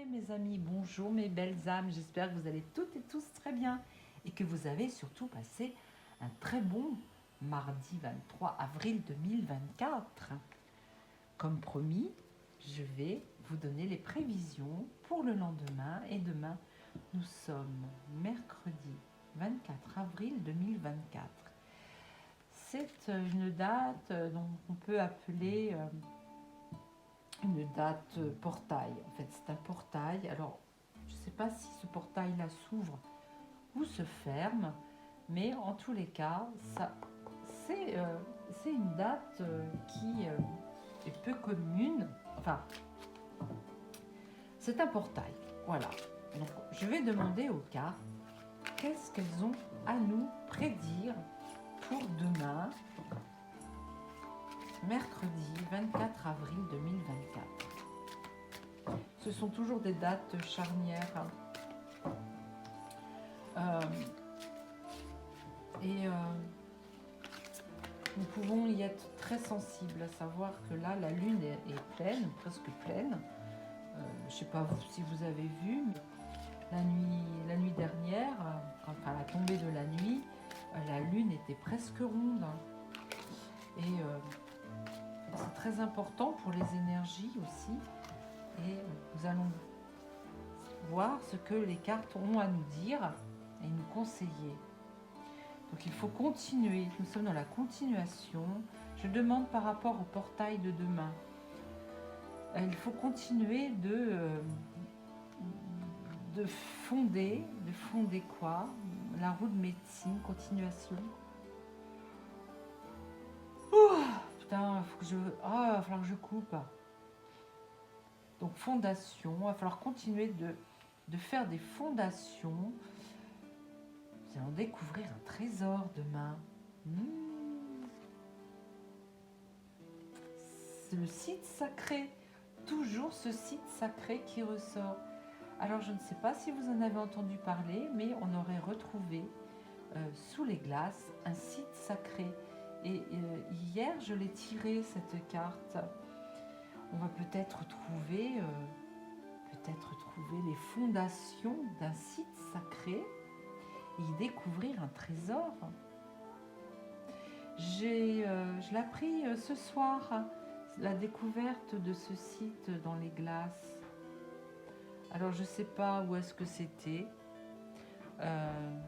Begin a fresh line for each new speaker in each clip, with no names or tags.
mes amis, bonjour mes belles âmes, j'espère que vous allez toutes et tous très bien et que vous avez surtout passé un très bon mardi 23 avril 2024. Comme promis, je vais vous donner les prévisions pour le lendemain et demain, nous sommes mercredi 24 avril 2024. C'est une date dont on peut appeler une date portail. En fait, c'est un portail. Alors, je ne sais pas si ce portail-là s'ouvre ou se ferme, mais en tous les cas, c'est une date qui est peu commune. Enfin, c'est un portail. Voilà. Donc, je vais demander aux cartes qu'est-ce qu'elles ont à nous prédire pour demain, mercredi 24 avril 2024. Ce sont toujours des dates charnières. Nous pouvons y être très sensibles, à savoir que là, la lune est pleine, presque pleine. Je ne sais pas si vous avez vu, mais la nuit dernière, enfin la tombée de la nuit, la lune était presque ronde. Et c'est très important pour les énergies aussi. Et nous allons voir ce que les cartes ont à nous dire et nous conseiller. Donc il faut continuer, nous sommes dans la continuation. Je demande par rapport au portail de demain. Il faut continuer de fonder quoi? La roue de médecine, continuation. Putain, il va falloir que je coupe. Donc fondation, il va falloir continuer de faire des fondations. Nous allons découvrir un trésor demain. C'est le site sacré, toujours ce site sacré qui ressort. Alors je ne sais pas si vous en avez entendu parler, mais on aurait retrouvé sous les glaces un site sacré. Et hier, je l'ai tiré cette carte. On va peut-être trouver les fondations d'un site sacré et y découvrir un trésor. Je l'ai appris ce soir, la découverte de ce site dans les glaces. Alors je ne sais pas où est-ce que c'était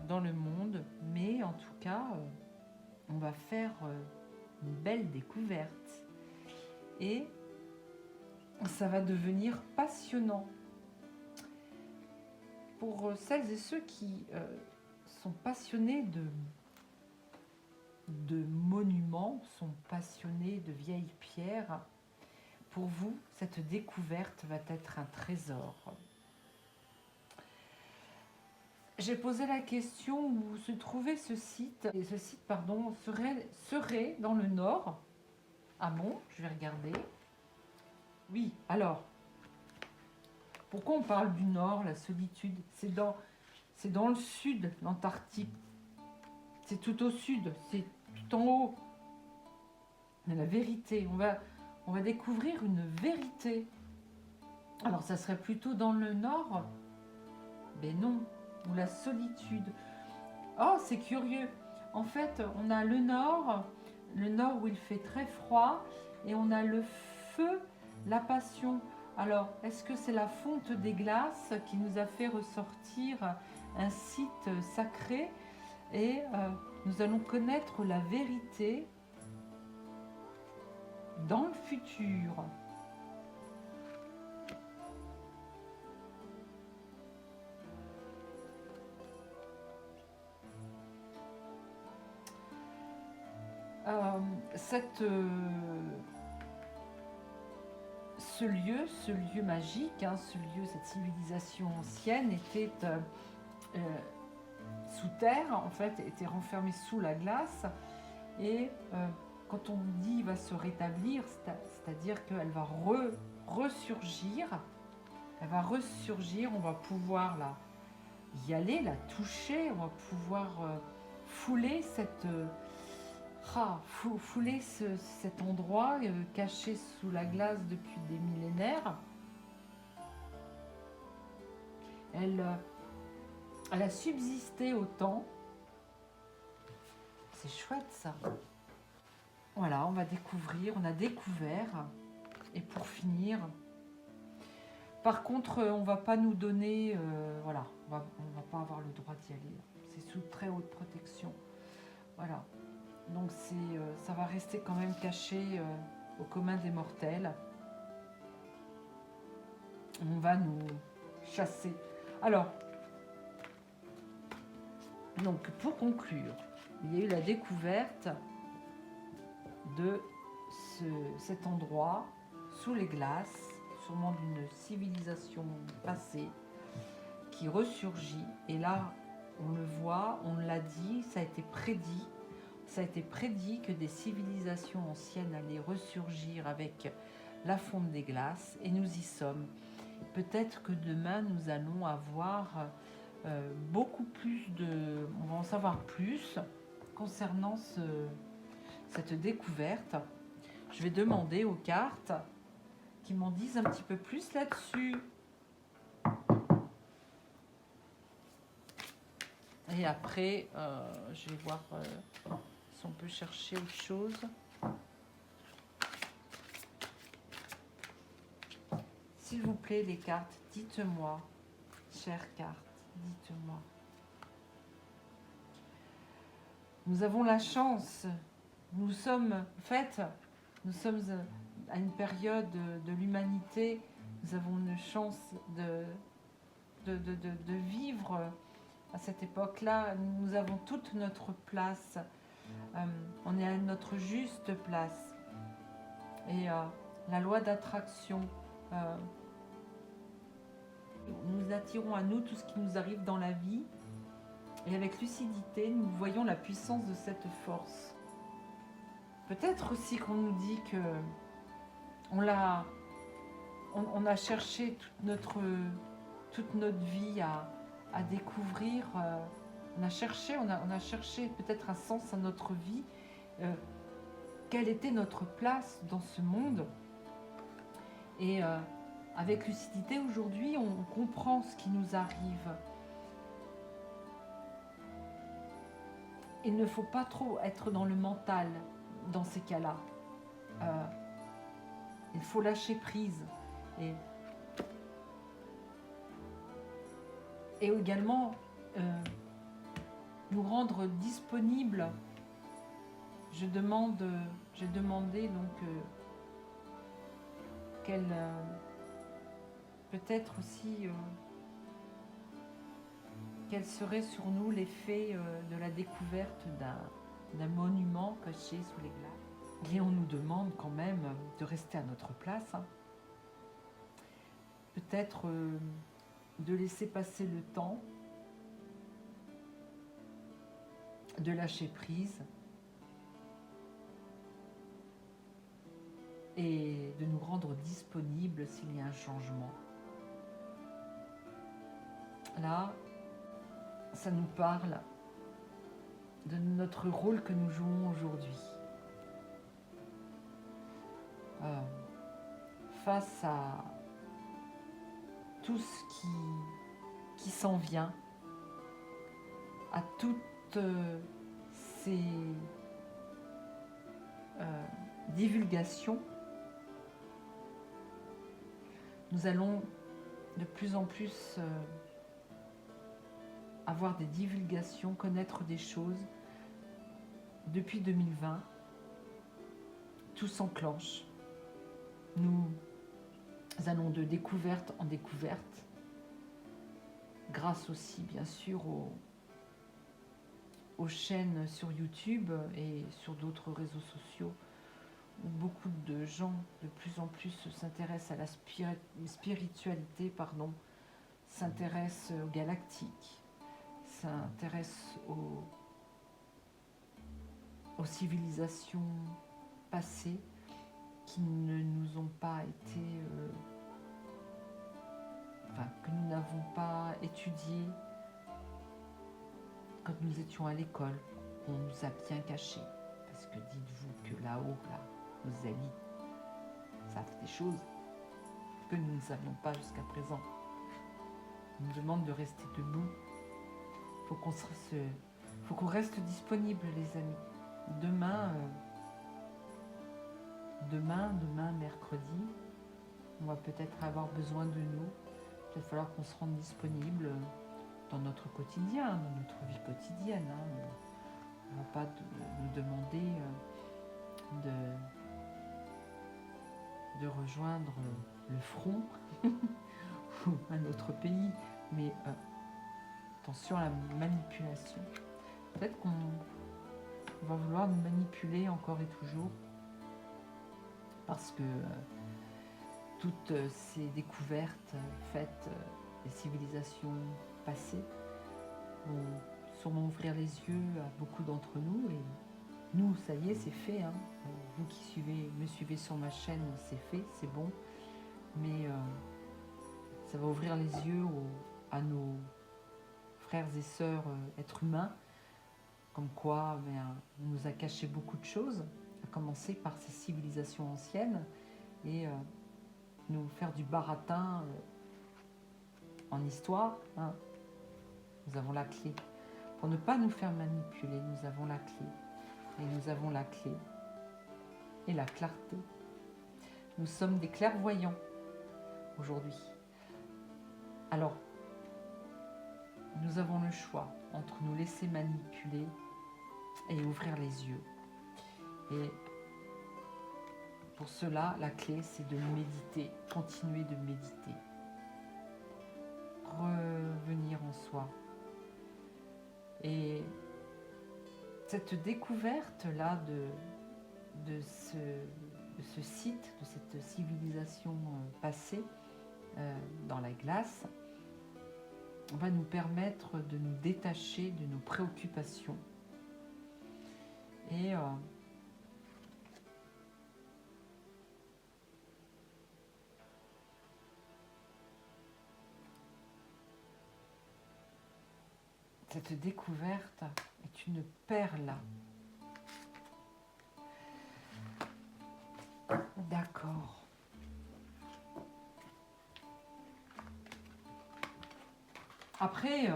dans le monde, mais en tout cas, on va faire une belle découverte. Et ça va devenir passionnant. Pour celles et ceux qui sont passionnés de monuments, sont passionnés de vieilles pierres, pour vous, cette découverte va être un trésor. J'ai posé la question où se trouvait ce site, et ce site, serait dans le nord. Ah bon, je vais regarder. Oui, alors, pourquoi on parle du nord, la solitude? C'est dans le sud, l'Antarctique. C'est tout au sud, c'est tout en haut. Mais la vérité, on va découvrir une vérité. Alors, ça serait plutôt dans le nord? Ben non, ou la solitude. Oh, c'est curieux. En fait, on a le nord où il fait très froid, et on a le feu, la passion. Alors, est-ce que c'est la fonte des glaces qui nous a fait ressortir un site sacré? Et nous allons connaître la vérité dans le futur. Ce lieu magique, ce lieu, cette civilisation ancienne était sous terre, en fait, était renfermée sous la glace. Et quand on dit va se rétablir, c'est-à-dire qu'elle va ressurgir. Elle va ressurgir, on va pouvoir y aller, la toucher, on va pouvoir fouler cet endroit caché sous la glace depuis des millénaires. elle a subsisté au temps. C'est chouette ça. Voilà, on va découvrir, on a découvert. Et pour finir, par contre, on va pas nous donner, voilà, on va pas avoir le droit d'y aller. C'est sous très haute protection. Voilà. Donc ça va rester quand même caché au commun des mortels. On va nous chasser. Alors, donc pour conclure, il y a eu la découverte de cet endroit sous les glaces, sûrement d'une civilisation passée qui ressurgit. Et là, on le voit, on l'a dit, ça a été prédit. Ça a été prédit que des civilisations anciennes allaient ressurgir avec la fonte des glaces, et nous y sommes. Peut-être que demain, nous allons avoir beaucoup plus de... On va en savoir plus concernant cette découverte. Je vais demander aux cartes qui m'en disent un petit peu plus là-dessus. Et après, je vais voir si on peut chercher autre chose. S'il vous plaît, les cartes, dites-moi, chères cartes, dites-moi. Nous avons la chance, nous sommes, en fait, nous sommes à une période de l'humanité, nous avons une chance de vivre à cette époque-là. Nous avons toute notre place, on est à notre juste place. Et la loi d'attraction, nous attirons à nous tout ce qui nous arrive dans la vie, et avec lucidité, nous voyons la puissance de cette force. Peut-être aussi qu'on nous dit que on a cherché toute notre vie à découvrir, on a cherché peut-être un sens à notre vie, quelle était notre place dans ce monde. Et avec lucidité, aujourd'hui, on comprend ce qui nous arrive. Il ne faut pas trop être dans le mental dans ces cas-là. Il faut lâcher prise. Et également nous rendre disponibles. J'ai demandé donc qu'elle peut-être aussi quel serait sur nous l'effet de la découverte d'un monument caché sous les glaces. Et on nous demande quand même de rester à notre place. Hein. Peut-être de laisser passer le temps, de lâcher prise et de nous rendre disponibles s'il y a un changement. Là, ça nous parle de notre rôle que nous jouons aujourd'hui. Face à tout ce qui s'en vient, à toutes ces divulgations, nous allons de plus en plus avoir des divulgations, connaître des choses. Depuis 2020, tout s'enclenche. Nous allons de découverte en découverte, grâce aussi bien sûr aux chaînes sur YouTube et sur d'autres réseaux sociaux, où beaucoup de gens de plus en plus s'intéressent à la spiritualité, s'intéressent aux galactiques, s'intéressent aux civilisations passées qui ne nous ont pas été, que nous n'avons pas étudiées quand nous étions à l'école. On nous a bien cachés, parce que dites-vous que là-haut, là, nos élites savent des choses que nous ne savions pas jusqu'à présent. On nous demande de rester debout. Faut qu'on faut qu'on reste disponible, les amis. Demain, mercredi, on va peut-être avoir besoin de nous. Il va falloir qu'on se rende disponible dans notre quotidien, dans notre vie quotidienne. On ne va pas nous demander de rejoindre le front ou un autre pays. Mais attention à la manipulation. Peut-être qu'on va vouloir nous manipuler encore et toujours parce que toutes ces découvertes faites des civilisations passées vont sûrement ouvrir les yeux à beaucoup d'entre nous. Et nous, ça y est, c'est fait. Hein. Vous qui me suivez sur ma chaîne, c'est fait, c'est bon. Mais ça va ouvrir les yeux à nos frères et sœurs êtres humains, comme quoi on nous a caché beaucoup de choses, à commencer par ces civilisations anciennes, et nous faire du baratin en histoire. Hein. Nous avons la clé. Pour ne pas nous faire manipuler, nous avons la clé. Et nous avons la clé et la clarté. Nous sommes des clairvoyants aujourd'hui. Alors, nous avons le choix entre nous laisser manipuler et ouvrir les yeux. Et pour cela, la clé, c'est de méditer, continuer de méditer, revenir en soi. Et cette découverte-là de ce site, de cette civilisation passée dans la glace, va nous permettre de nous détacher de nos préoccupations et cette découverte est une perle. D'accord. Après,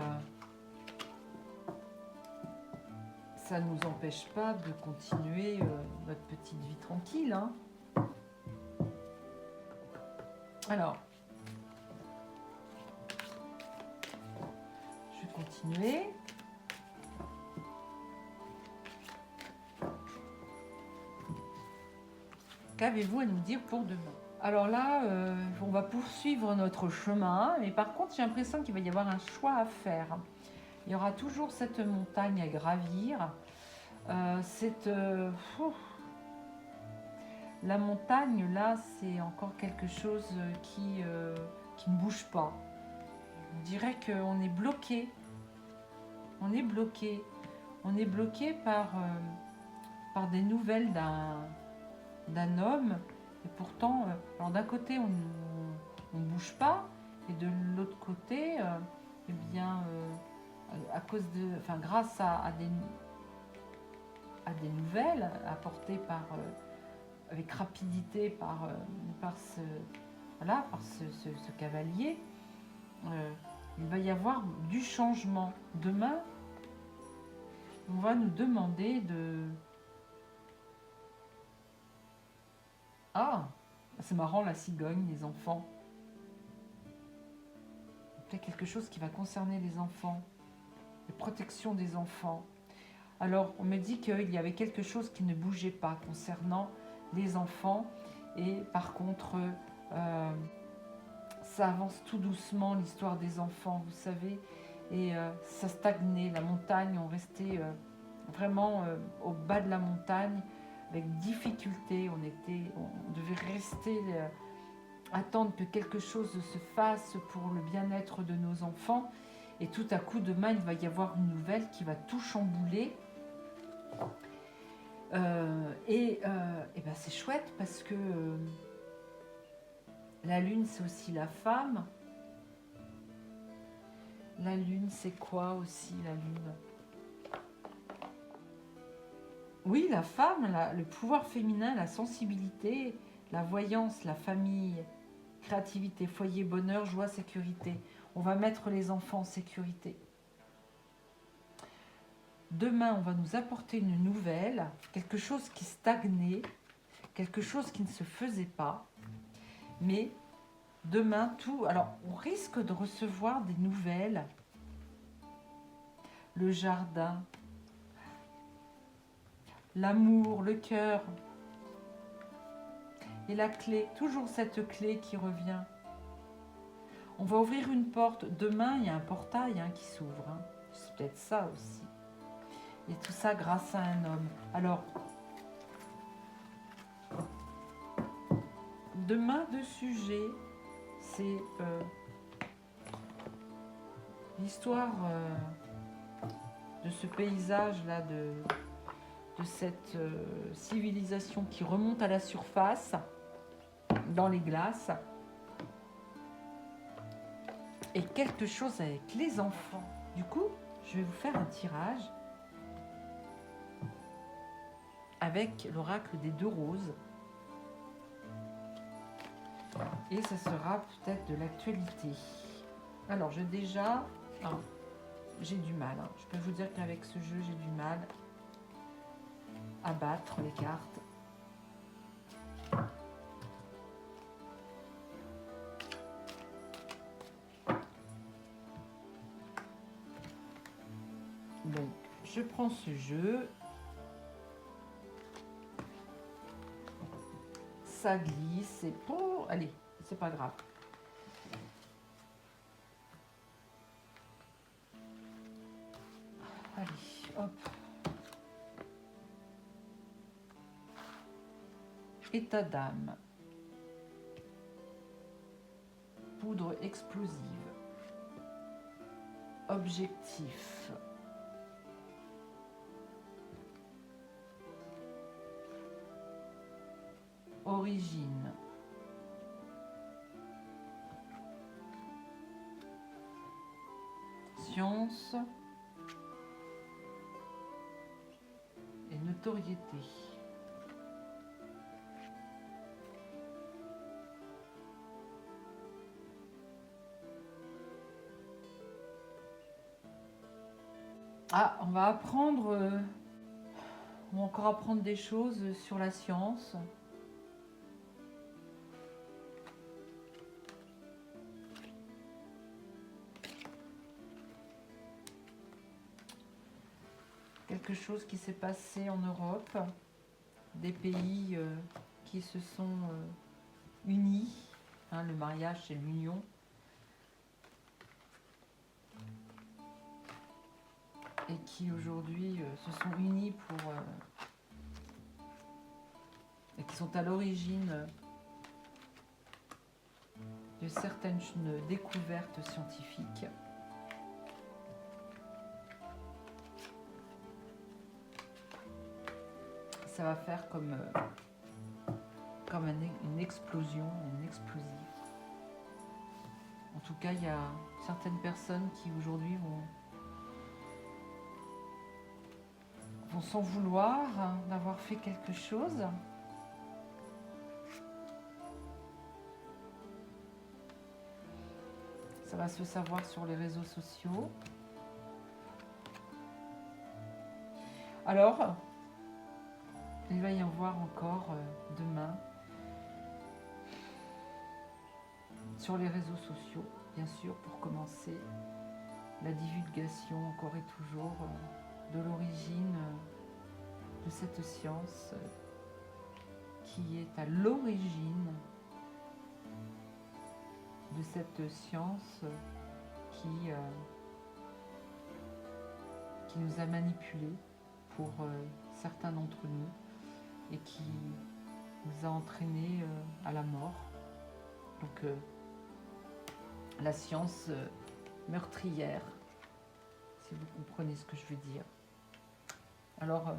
ça ne nous empêche pas de continuer notre petite vie tranquille. Hein. Alors, je vais continuer. Qu'avez-vous à nous dire pour demain? Alors là, on va poursuivre notre chemin, mais par contre, j'ai l'impression qu'il va y avoir un choix à faire. Il y aura toujours cette montagne à gravir. La montagne, là, c'est encore quelque chose qui ne bouge pas. Je dirais qu'on est bloqué. On est bloqué. On est bloqué par des nouvelles d'un homme. Et pourtant, alors d'un côté, on ne bouge pas, et de l'autre côté, eh bien, grâce à des nouvelles apportées avec rapidité par ce cavalier, il va y avoir du changement. Demain, on va nous demander de... Ah, c'est marrant, la cigogne, les enfants. C'est quelque chose qui va concerner les enfants, la protection des enfants. Alors, on me dit qu'il y avait quelque chose qui ne bougeait pas concernant les enfants. Et par contre, ça avance tout doucement, l'histoire des enfants, vous savez. Et ça stagnait, la montagne, on restait vraiment au bas de la montagne, avec difficulté. On devait rester, attendre que quelque chose se fasse pour le bien-être de nos enfants. Et tout à coup, demain, il va y avoir une nouvelle qui va tout chambouler. Et ben c'est chouette parce que la lune, c'est aussi la femme. La lune, c'est quoi aussi, la lune? Oui, la femme, le pouvoir féminin, la sensibilité, la voyance, la famille, créativité, foyer, bonheur, joie, sécurité. On va mettre les enfants en sécurité. Demain, on va nous apporter une nouvelle, quelque chose qui stagnait, quelque chose qui ne se faisait pas. Mais demain, tout... Alors, on risque de recevoir des nouvelles. Le jardin, l'amour, le cœur. Et la clé, toujours cette clé qui revient. On va ouvrir une porte. Demain, il y a un portail qui s'ouvre. C'est peut-être ça aussi. Et tout ça grâce à un homme. Alors, demain, de sujet, c'est l'histoire de ce paysage-là, de cette civilisation qui remonte à la surface, dans les glaces. Et quelque chose avec les enfants. Du coup, je vais vous faire un tirage avec l'oracle des 2 roses. Et ça sera peut-être de l'actualité. Alors, j'ai déjà... j'ai du mal. Je peux vous dire qu'avec ce jeu, j'ai du mal à battre les cartes. Donc, je prends ce jeu. Ça glisse, c'est pour... Allez, c'est pas grave. Allez, hop. État d'âme. Poudre explosive. Objectif. Origine. Science. Et notoriété. Ah, on va apprendre, on va encore apprendre des choses sur la science. Quelque chose qui s'est passé en Europe, des pays qui se sont unis, le mariage c'est l'union. Et qui aujourd'hui se sont unis pour... et qui sont à l'origine de certaines découvertes scientifiques. Ça va faire comme une explosion, une explosive. En tout cas, il y a certaines personnes qui aujourd'hui vont s'en vouloir d'avoir fait quelque chose. Ça va se savoir sur les réseaux sociaux. Alors, il va y avoir encore demain sur les réseaux sociaux, bien sûr, pour commencer la divulgation encore et toujours de l'origine de cette science qui est à l'origine de cette science qui nous a manipulés pour certains d'entre nous et qui nous a entraînés à la mort. Donc la science meurtrière, si vous comprenez ce que je veux dire. Alors,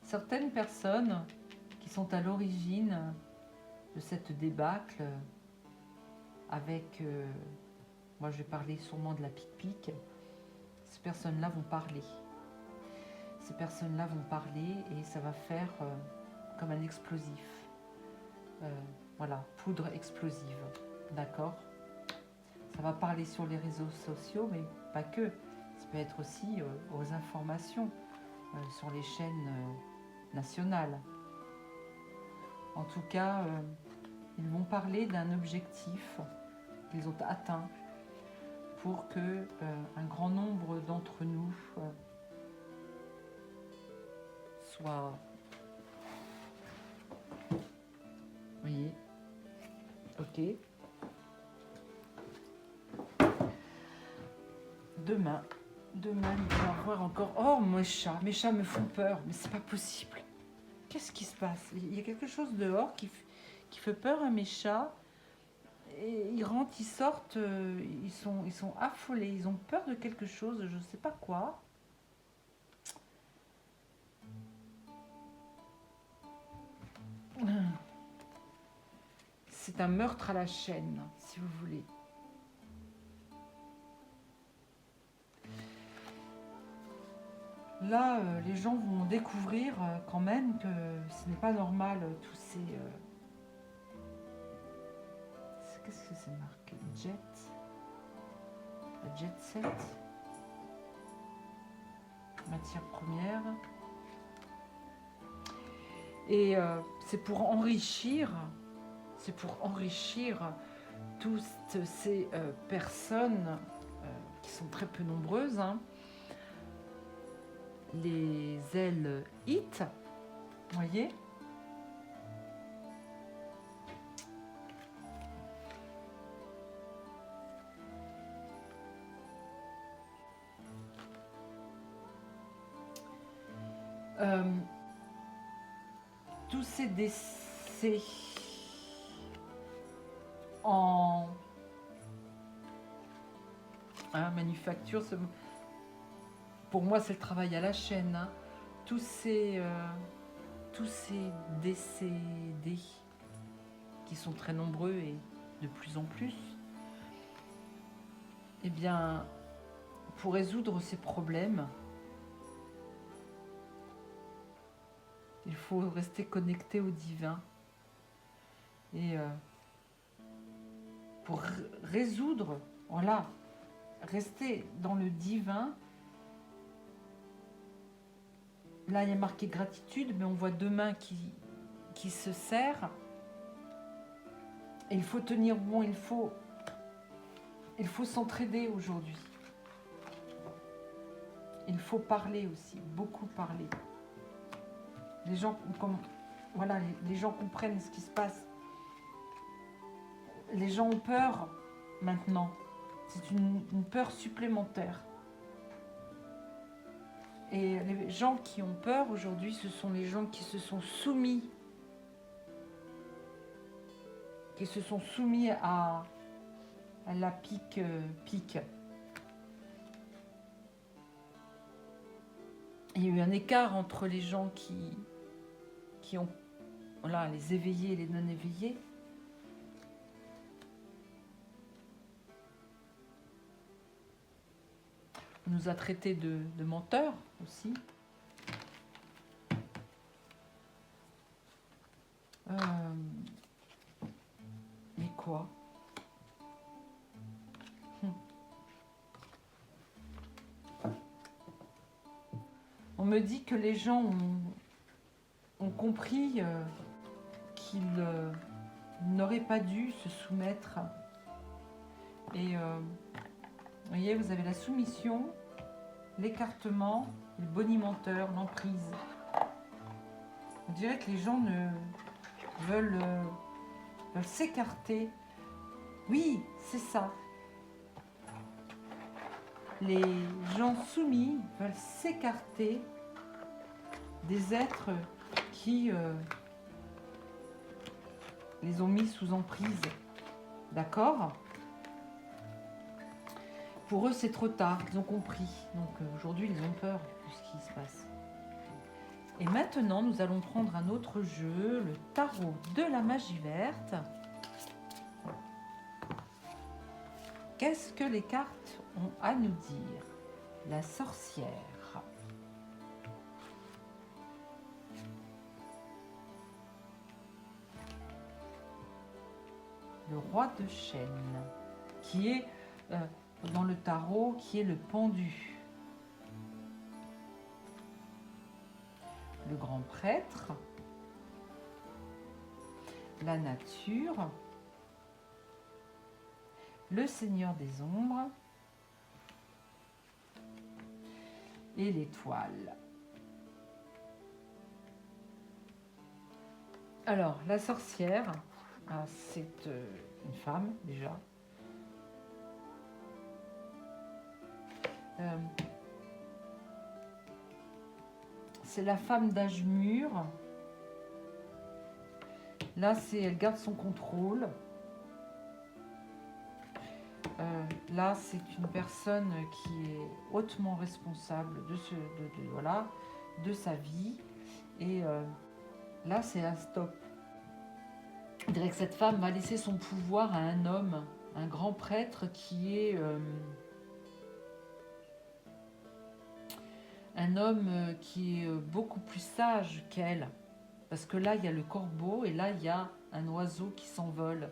certaines personnes qui sont à l'origine de cette débâcle avec, moi je vais parler sûrement de la pique-pique, ces personnes-là vont parler. Ces personnes-là vont parler et ça va faire comme un explosif. Voilà, poudre explosive, d'accord? ça va parler sur les réseaux sociaux, mais pas que. Ça peut être aussi aux informations sur les chaînes nationales. En tout cas, ils vont parler d'un objectif qu'ils ont atteint pour que un grand nombre d'entre nous soient... Vous voyez? Ok. Demain, il va y avoir encore... Oh, mes chats me font peur, mais c'est pas possible. Qu'est-ce qui se passe? Il y a quelque chose dehors qui fait peur à mes chats. Et ils rentrent, ils sortent, ils sont affolés, ils ont peur de quelque chose, je ne sais pas quoi. C'est un meurtre à la chaîne, si vous voulez. Là, les gens vont découvrir quand même que ce n'est pas normal, tous ces... Qu'est-ce que c'est marqué? Jet set. Matière première. Et c'est pour enrichir toutes ces personnes qui sont très peu nombreuses, hein, les ailes IT, vous voyez, tous ces décès en manufacture, pour moi c'est le travail à la chaîne, hein. Tous ces décédés qui sont très nombreux et de plus en plus, eh bien, pour résoudre ces problèmes, il faut rester connecté au divin. Et pour résoudre, voilà, rester dans le divin. Là, il y a marqué gratitude, mais on voit deux mains qui se serrent. Et il faut tenir bon, il faut s'entraider aujourd'hui. Il faut parler aussi, beaucoup parler. Les gens, voilà, les gens comprennent ce qui se passe. Les gens ont peur maintenant. C'est une peur supplémentaire. Et les gens qui ont peur aujourd'hui, ce sont les gens qui se sont soumis, à la pique. Il y a eu un écart entre les gens qui ont, voilà, les éveillés et les non éveillés. On nous a traités de menteurs aussi. Mais quoi? On me dit que les gens ont compris qu'ils n'auraient pas dû se soumettre. Et vous voyez, vous avez la soumission, l'écartement, le bonimenteur, l'emprise. On dirait que les gens veulent s'écarter. Oui, c'est ça. Les gens soumis veulent s'écarter des êtres qui les ont mis sous emprise. D'accord ? Pour eux, c'est trop tard, ils ont compris. Donc aujourd'hui, ils ont peur de ce qui se passe. Et maintenant, nous allons prendre un autre jeu, le tarot de la magie verte. Qu'est-ce que les cartes ont à nous dire? La sorcière. Le roi de chêne, qui est dans le tarot, qui est le pendu. Le grand prêtre, la nature, le seigneur des ombres et l'étoile. Alors, la sorcière, c'est une femme déjà. C'est la femme d'âge mûr. Là, elle garde son contrôle. Là, c'est une personne qui est hautement responsable de sa vie. Et là, c'est un stop. Je dirais que cette femme va laisser son pouvoir à un homme, un grand prêtre qui est un homme qui est beaucoup plus sage qu'elle. Parce que là, il y a le corbeau et là, il y a un oiseau qui s'envole.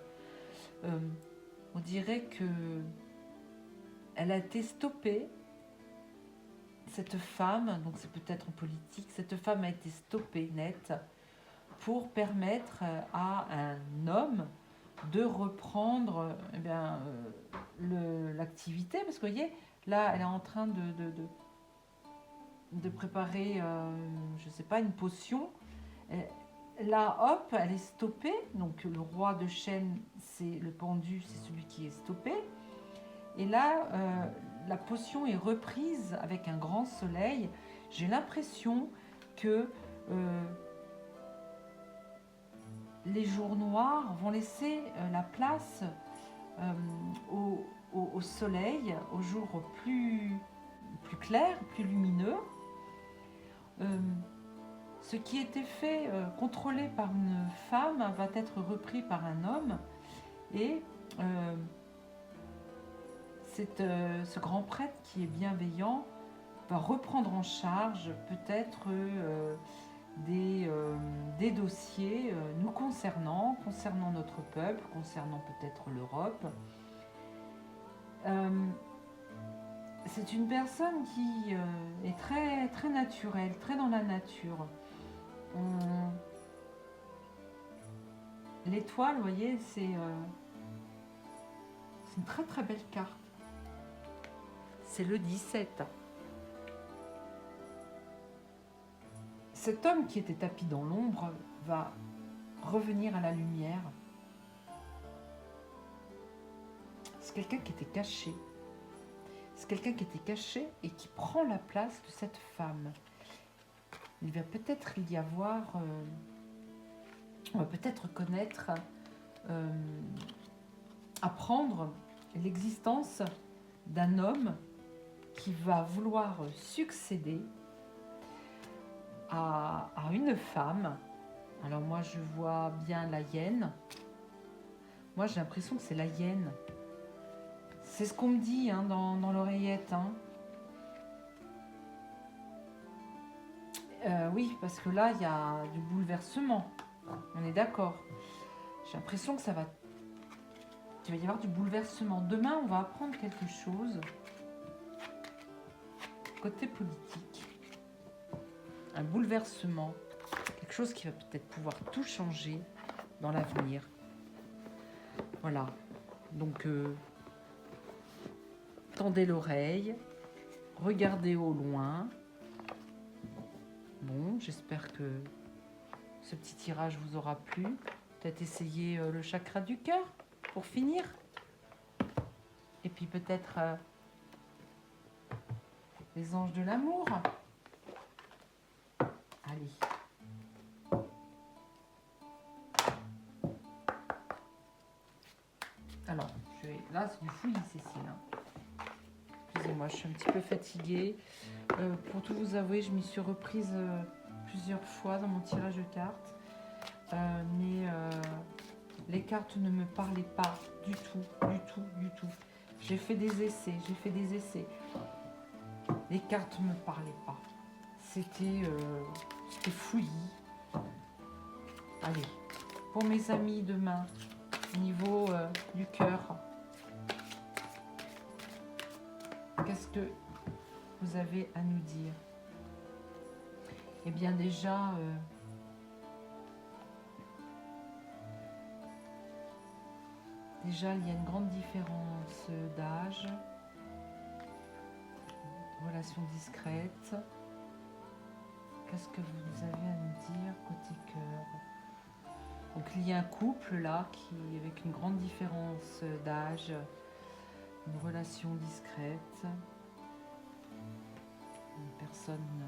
On dirait que elle a été stoppée, cette femme, donc c'est peut-être en politique, cette femme a été stoppée net pour permettre à un homme de reprendre l'activité. Parce que vous voyez, là, elle est en train de préparer, je ne sais pas, une potion. Là, hop, elle est stoppée. Donc le roi de chêne, c'est le pendu, c'est celui qui est stoppé. Et là, la potion est reprise avec un grand soleil. J'ai l'impression que les jours noirs vont laisser la place au soleil, aux jours plus clairs, plus lumineux. Ce qui était fait, contrôlé par une femme, va être repris par un homme. Et ce grand prêtre qui est bienveillant va reprendre en charge peut-être des dossiers nous concernant notre peuple, concernant peut-être l'Europe. C'est une personne qui est très, très naturelle, très dans la nature. L'étoile, vous voyez, c'est une très très belle carte. C'est le 17. Cet homme qui était tapis dans l'ombre va revenir à la lumière. C'est quelqu'un qui était caché. C'est quelqu'un qui était caché et qui prend la place de cette femme. Il va peut-être y avoir... on va peut-être connaître, apprendre l'existence d'un homme qui va vouloir succéder à une femme. Alors moi je vois bien la hyène. Moi j'ai l'impression que c'est la hyène. C'est ce qu'on me dit dans l'oreillette. Oui, parce que là il y a du bouleversement. On est d'accord. J'ai l'impression que il va y avoir du bouleversement. Demain on va apprendre quelque chose. Côté politique, un bouleversement, quelque chose qui va peut-être pouvoir tout changer dans l'avenir. Voilà, donc tendez l'oreille, regardez au loin. Bon, j'espère que ce petit tirage vous aura plu. Peut-être essayer le chakra du cœur pour finir. Et puis peut-être... les anges de l'amour. Allez. Alors, là, c'est du fouillis, Cécile. Excusez-moi, je suis un petit peu fatiguée. Pour tout vous avouer, je m'y suis reprise plusieurs fois dans mon tirage de cartes. Mais les cartes ne me parlaient pas du tout. J'ai fait des essais. Les cartes ne me parlaient pas. C'était fouillis. Allez, pour mes amis demain, niveau du cœur, qu'est-ce que vous avez à nous dire? Eh bien déjà, il y a une grande différence d'âge, relation discrète. Qu'est-ce que vous avez à nous dire côté cœur? Donc il y a un couple là qui, avec une grande différence d'âge, une relation discrète, une personne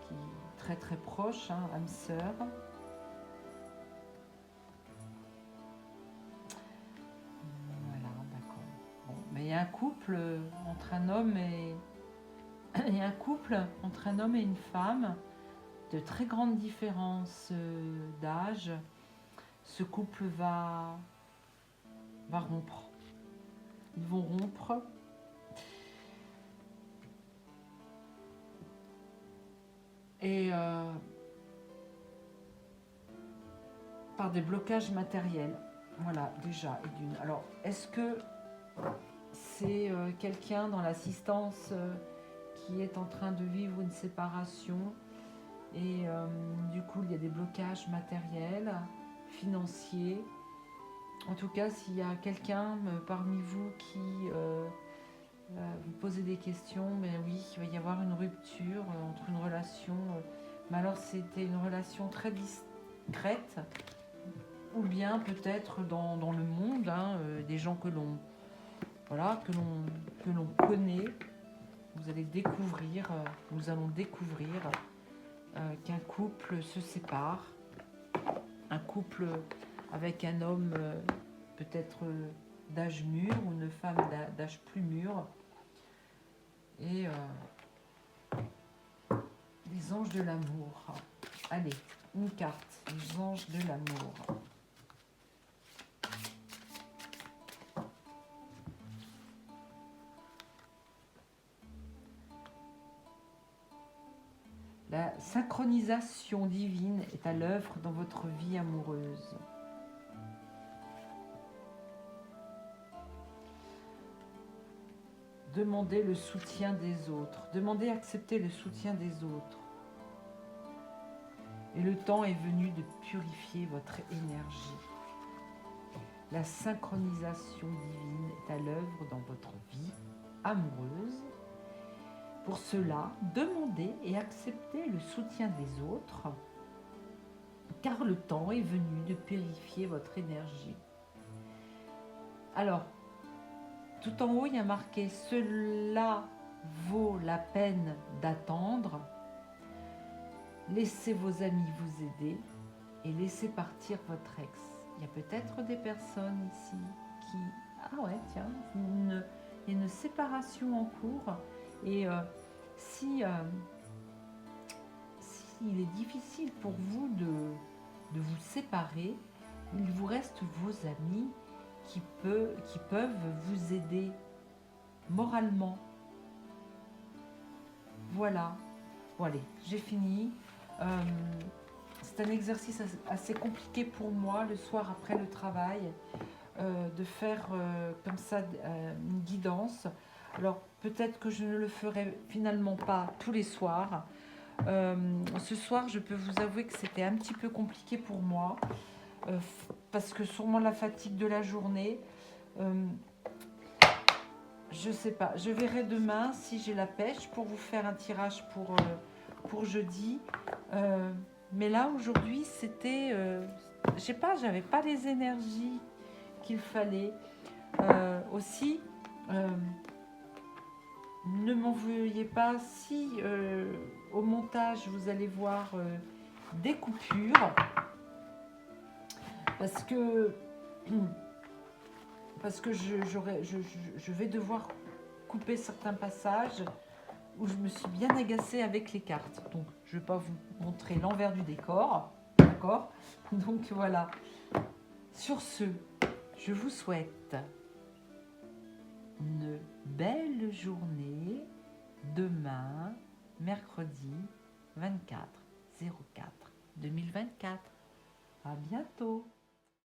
qui est très très proche, hein, âme sœur. Voilà, d'accord. Bon, mais il y a un couple entre un homme et il y a un couple entre un homme et une femme de très grande différence d'âge. Ce couple va rompre. Ils vont rompre. Et par des blocages matériels. Voilà, déjà. Et d'une. Alors, est-ce que c'est quelqu'un dans l'assistance qui est en train de vivre une séparation et du coup, il y a des blocages matériels, financiers. En tout cas, s'il y a quelqu'un parmi vous qui vous posez des questions, mais oui, il va y avoir une rupture entre une relation, mais alors c'était une relation très discrète, ou bien peut-être dans le monde, hein, des gens que l'on connaît. Vous allez découvrir, nous allons découvrir qu'un couple se sépare, un couple avec un homme peut-être d'âge mûr ou une femme d'âge plus mûr, et les anges de l'amour. Allez, une carte, les anges de l'amour. La synchronisation divine est à l'œuvre dans votre vie amoureuse. Demandez le soutien des autres. Demandez, acceptez le soutien des autres. Et le temps est venu de purifier votre énergie. La synchronisation divine est à l'œuvre dans votre vie amoureuse. Pour cela, demandez et acceptez le soutien des autres, car le temps est venu de purifier votre énergie. Alors, tout en haut, il y a marqué « Cela vaut la peine d'attendre ». Laissez vos amis vous aider et laissez partir votre ex. Il y a peut-être des personnes ici qui... Ah ouais, tiens, il y a une séparation en cours. Et si il est difficile pour vous de vous séparer, il vous reste vos amis qui peuvent vous aider moralement. Voilà. Bon allez, j'ai fini. C'est un exercice assez compliqué pour moi le soir après le travail de faire comme ça une guidance. Alors peut-être que je ne le ferai finalement pas tous les soirs. Ce soir, je peux vous avouer que c'était un petit peu compliqué pour moi parce que sûrement la fatigue de la journée. Je sais pas. Je verrai demain si j'ai la pêche pour vous faire un tirage pour jeudi. Mais là aujourd'hui, c'était, je sais pas, j'avais pas les énergies qu'il fallait. Aussi. Ne m'en veuillez pas si au montage vous allez voir des coupures parce que je vais devoir couper certains passages où je me suis bien agacée avec les cartes. Donc je ne vais pas vous montrer l'envers du décor, d'accord? Donc voilà. Sur ce, je vous souhaite une belle journée demain, mercredi 24/04/2024. À bientôt.